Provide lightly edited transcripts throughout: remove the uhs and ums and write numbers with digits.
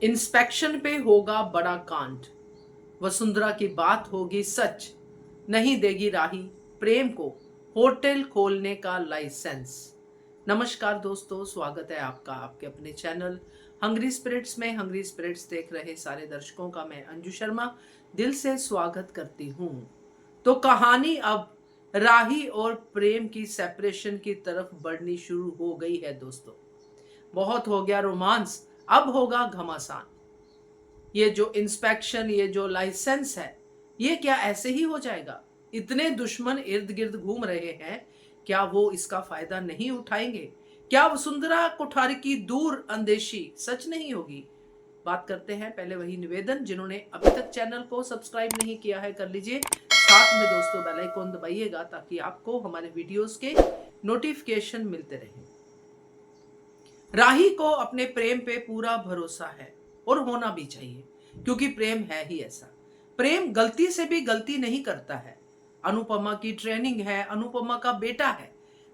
Inspection पे होगा बड़ा कांड। वसुंधरा की बात होगी सच। नहीं देगी राही प्रेम को होटल खोलने का लाइसेंस। नमस्कार दोस्तों, स्वागत है आपका आपके अपने चैनल हंग्री स्पिरिट्स में। हंग्री स्पिरिट्स देख रहे सारे दर्शकों का मैं अंजू शर्मा दिल से स्वागत करती हूँ। तो कहानी अब राही और प्रेम की सेपरेशन की तरफ बढ़नी शुरू हो गई है दोस्तों। बहुत हो गया रोमांस, अब होगा घमासान। ये जो इंस्पेक्शन, ये जो लाइसेंस है, ये क्या ऐसे ही हो जाएगा? इतने दुश्मन इर्द गिर्द घूम रहे हैं, क्या वो इसका फायदा नहीं उठाएंगे? क्या वसुंधरा कोठारी की दूर अंदेशी सच नहीं होगी? बात करते हैं। पहले वही निवेदन, जिन्होंने अभी तक चैनल को सब्सक्राइब नहीं किया है कर लीजिए। साथ में दोस्तों बेल आइकन दबाइएगा ताकि आपको हमारे वीडियोस के नोटिफिकेशन मिलते रहें। राही को अपने प्रेम पे पूरा भरोसा है और होना भी चाहिए, क्योंकि प्रेम है ही ऐसा। प्रेम गलती से भी गलती नहीं करता है। अनुपमा की ट्रेनिंग है, अनुपमा का बेटा है,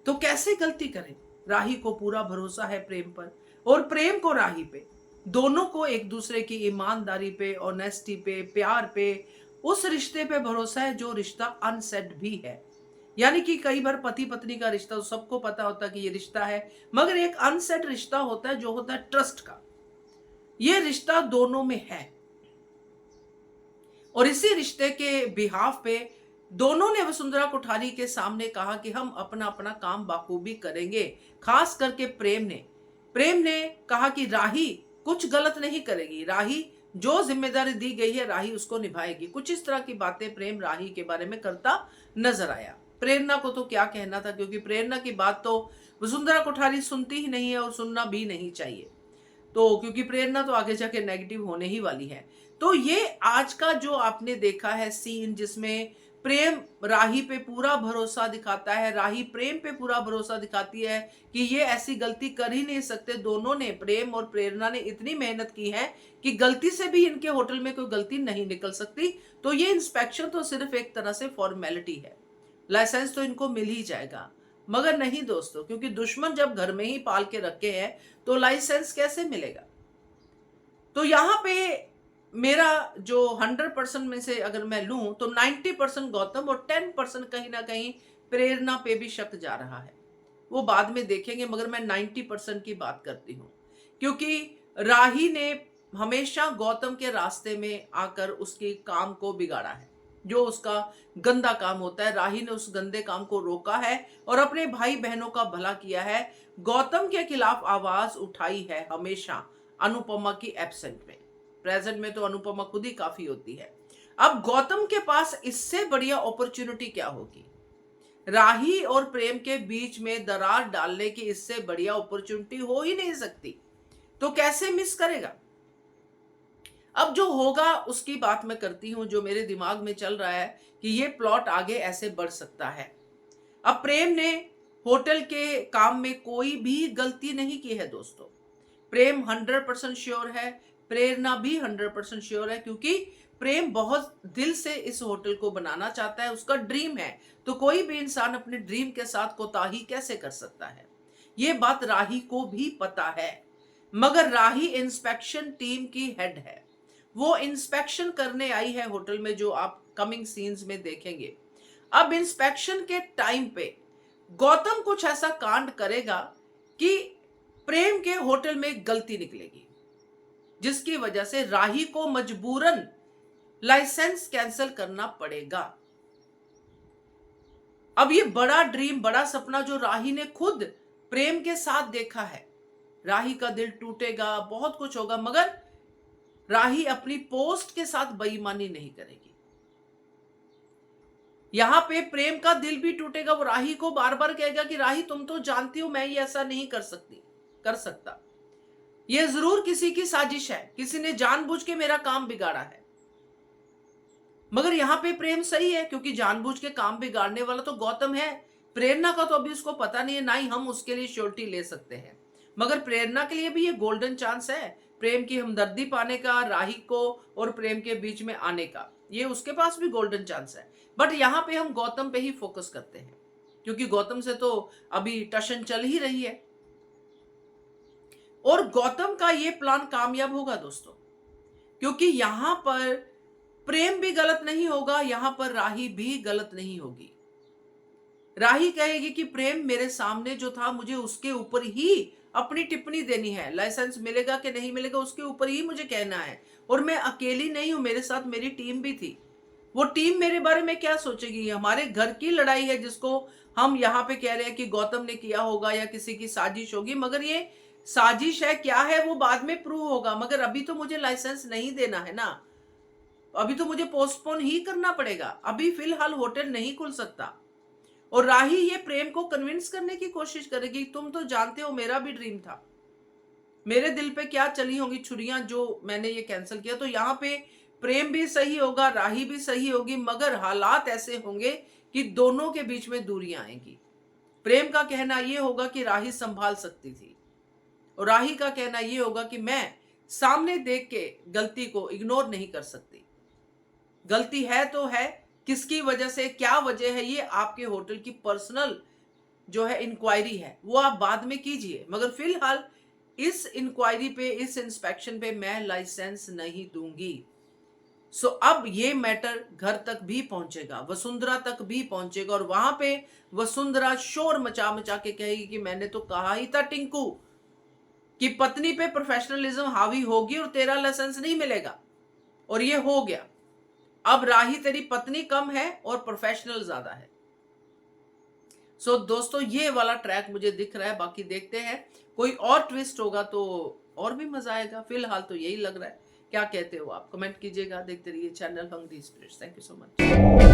तो कैसे गलती करे? राही को पूरा भरोसा है प्रेम पर, और प्रेम को राही पे। दोनों को एक दूसरे की ईमानदारी पे, ऑनेस्टी पे, प्यार पे, उस रिश्ते पे भरोसा है जो रिश्ता अनसेड भी है। यानी कि कई बार पति पत्नी का रिश्ता तो सबको पता होता है कि ये रिश्ता है, मगर एक अनसेट रिश्ता होता है जो होता है ट्रस्ट का। ये रिश्ता दोनों में है, और इसी रिश्ते के बिहाफ पे दोनों ने वसुंधरा कोठारी के सामने कहा कि हम अपना अपना काम बाखूबी करेंगे। खास करके प्रेम ने कहा कि राही कुछ गलत नहीं करेगी, राही जो जिम्मेदारी दी गई है राही उसको निभाएगी। कुछ इस तरह की बातें प्रेम राही के बारे में करता नजर आया। प्रेरणा को तो क्या कहना था, क्योंकि प्रेरणा की बात तो वसुंधरा कोठारी सुनती ही नहीं है और सुनना भी नहीं चाहिए। तो क्योंकि प्रेरणा तो आगे जाके नेगेटिव होने ही वाली है। तो ये आज का जो आपने देखा है सीन, जिसमें प्रेम राही पे पूरा भरोसा दिखाता है, राही प्रेम पे पूरा भरोसा दिखाती है कि ये ऐसी गलती कर ही नहीं सकते। दोनों ने, प्रेम और प्रेरणा ने इतनी मेहनत की है कि गलती से भी इनके होटल में कोई गलती नहीं निकल सकती। तो ये इंस्पेक्शन तो सिर्फ एक तरह से फॉर्मेलिटी है, लाइसेंस तो इनको मिल ही जाएगा। मगर नहीं दोस्तों, क्योंकि दुश्मन जब घर में ही पाल के रखे हैं तो लाइसेंस कैसे मिलेगा? तो यहां पे मेरा जो 100% में से अगर मैं लूं तो 90% गौतम और 10% कहीं ना कहीं प्रेरणा पे भी शक जा रहा है। वो बाद में देखेंगे, मगर मैं 90% की बात करती हूँ, क्योंकि राही ने हमेशा गौतम के रास्ते में आकर उसके काम को बिगाड़ा है। जो उसका गंदा काम होता है, राही ने उस गंदे काम को रोका है और अपने भाई बहनों का भला किया है। गौतम के खिलाफ आवाज उठाई है हमेशा अनुपमा की एब्सेंट में। प्रेजेंट में तो अनुपमा खुद ही काफी होती है। अब गौतम के पास इससे बढ़िया अपॉर्चुनिटी क्या होगी? राही और प्रेम के बीच में दरार डालने की इससे बढ़िया अपॉर्चुनिटी हो ही नहीं सकती, तो कैसे मिस करेगा? अब जो होगा उसकी बात मैं करती हूं। जो मेरे दिमाग में चल रहा है कि ये प्लॉट आगे ऐसे बढ़ सकता है। अब प्रेम ने होटल के काम में कोई भी गलती नहीं की है दोस्तों। प्रेम 100% श्योर है, प्रेरणा भी 100% श्योर है, क्योंकि प्रेम बहुत दिल से इस होटल को बनाना चाहता है, उसका ड्रीम है। तो कोई भी इंसान अपने ड्रीम के साथ कोताही कैसे कर सकता है? ये बात राही को भी पता है। मगर राही इंस्पेक्शन टीम की हेड है, वो इंस्पेक्शन करने आई है होटल में, जो आप कमिंग सीन्स में देखेंगे। अब इंस्पेक्शन के टाइम पे गौतम कुछ ऐसा कांड करेगा कि प्रेम के होटल में गलती निकलेगी, जिसकी वजह से राही को मजबूरन लाइसेंस कैंसिल करना पड़ेगा। अब ये बड़ा ड्रीम, बड़ा सपना जो राही ने खुद प्रेम के साथ देखा है, राही का दिल टूटेगा, बहुत कुछ होगा, मगर राही अपनी पोस्ट के साथ बेईमानी नहीं करेगी। यहां पे प्रेम का दिल भी टूटेगा। वो राही को बार बार कहेगा कि राही तुम तो जानती हो मैं ये ऐसा नहीं कर सकता। ये जरूर किसी की साजिश है, किसी ने जानबूझ के मेरा काम बिगाड़ा है। मगर यहां पे प्रेम सही है, क्योंकि जानबूझ के काम बिगाड़ने वाला तो गौतम है। प्रेरणा का तो अभी उसको पता नहीं है, ना ही हम उसके लिए श्योरिटी ले सकते हैं। मगर प्रेरणा के लिए भी ये गोल्डन चांस है प्रेम की हमदर्दी पाने का, राही को और प्रेम के बीच में आने का। ये उसके पास भी गोल्डन चांस है। बट यहाँ पे हम गौतम पे ही फोकस करते हैं, क्योंकि गौतम से तो अभी टशन चल ही रही है। और गौतम का ये प्लान कामयाब होगा दोस्तों, क्योंकि यहां पर प्रेम भी गलत नहीं होगा, यहां पर राही भी गलत नहीं होगी। राही कहेगी कि प्रेम मेरे सामने जो था, मुझे उसके ऊपर ही अपनी टिप्पणी देनी है, लाइसेंस मिलेगा कि नहीं मिलेगा उसके ऊपर ही मुझे कहना है। और मैं अकेली नहीं हूं, मेरे साथ मेरी टीम भी थी। वो टीम मेरे बारे में क्या सोचेगी? हमारे घर की लड़ाई है जिसको हम यहाँ पे कह रहे हैं कि गौतम ने किया होगा या किसी की साजिश होगी, मगर ये साजिश है क्या है वो बाद में प्रूव होगा। मगर अभी तो मुझे लाइसेंस नहीं देना है ना, अभी तो मुझे पोस्टपोन ही करना पड़ेगा। अभी फिलहाल होटल नहीं खुल सकता। और राही ये प्रेम को कन्विंस करने की कोशिश करेगी, तुम तो जानते हो मेरा भी ड्रीम था, मेरे दिल पे क्या चली होंगी छुरियां जो मैंने ये कैंसिल किया। तो यहाँ पे प्रेम भी सही होगा, राही भी सही होगी, मगर हालात ऐसे होंगे कि दोनों के बीच में दूरियां आएंगी। प्रेम का कहना ये होगा कि राही संभाल सकती थी, और राही का कहना ये होगा कि मैं सामने देख के गलती को इग्नोर नहीं कर सकती। गलती है तो है, किसकी वजह से, क्या वजह है, ये आपके होटल की पर्सनल जो है इंक्वायरी है, वो आप बाद में कीजिए। मगर फिलहाल इस इंक्वायरी पे, इस इंस्पेक्शन पे मैं लाइसेंस नहीं दूंगी। सो अब ये मैटर घर तक भी पहुंचेगा, वसुंधरा तक भी पहुंचेगा, और वहां पे वसुंधरा शोर मचा मचा के कहेगी कि मैंने तो कहा ही था टिंकू कि पत्नी पे प्रोफेशनलिज्म हावी होगी और तेरा लाइसेंस नहीं मिलेगा, और ये हो गया। अब राही तेरी पत्नी कम है और प्रोफेशनल ज्यादा है। सो दोस्तों ये वाला ट्रैक मुझे दिख रहा है, बाकी देखते हैं कोई और ट्विस्ट होगा तो और भी मजा आएगा। फिलहाल तो यही लग रहा है। क्या कहते हो आप? कमेंट कीजिएगा। देखते रहिए channel hungry spirits. Thank you so much.